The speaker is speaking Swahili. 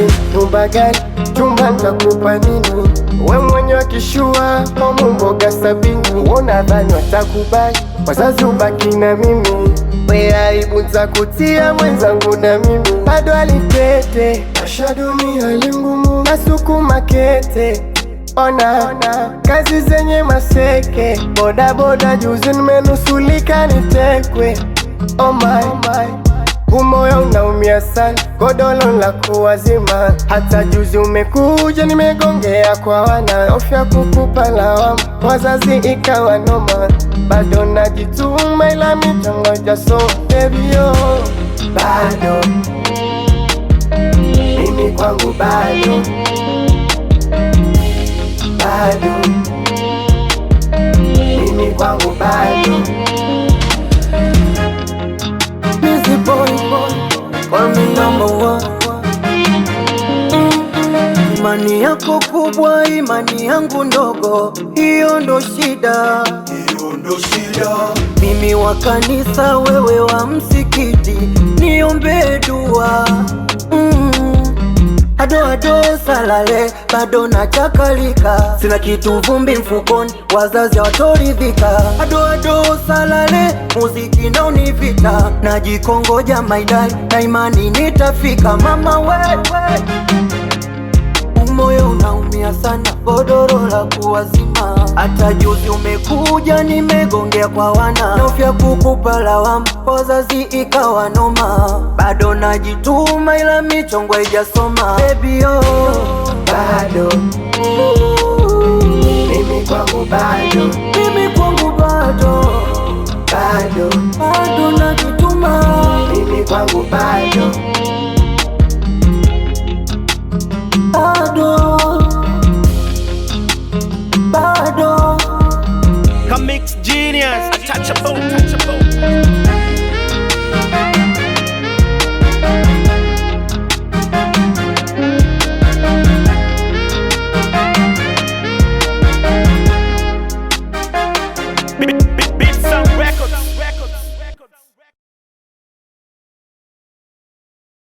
nini? Nyumba gani? Chumba nitakupa nini? We mwenye wakishua homu mboga 70. Unadhani watakubali? Wazazi ubaki na mimi. We aibu nitakutia mwenzangu na mimi. Bado alitete maisha dunia lingumu, nasukuma kete. Ona kazi zenye maseke, boda boda juzi nimenusulika nitekwe. Oh my, umoyo unaumia sana, godolo la kuwazima. Hata juzi umekuja nimegongea kwa wana, ofya kukupa lawama, wazazi ikawa noma. Bado najituma ila mitongoja so baby yo. Bado mimi kwangu bado, bado mimi kwangu bado. Busy boy, call me number one. Imani yako kubwa, imani yangu ndogo, hiyo ndo shida. Mimi wa kanisa, wewe wa msikiti, niombe dua. Ado salale, bado nachakalika, sina kitu vumbi mfukoni, wazazi hawatoridhika. Ado salale, muziki na univita, najikongoja maidai, na imani nitafika. Mama wewe, umoyo unaumia sana, godoro la kuwazima. Hata juzi umekuja nimegongea kwa wana, nofya kukupa lawama, wazazi ikawa noma. Bado najituma ila michongo haijasoma. Baby yo, Bado mimi kwangu bado, mimi kwangu bado, bado najituma. mimi kwangu bado, bado Come mix genius, untouchable.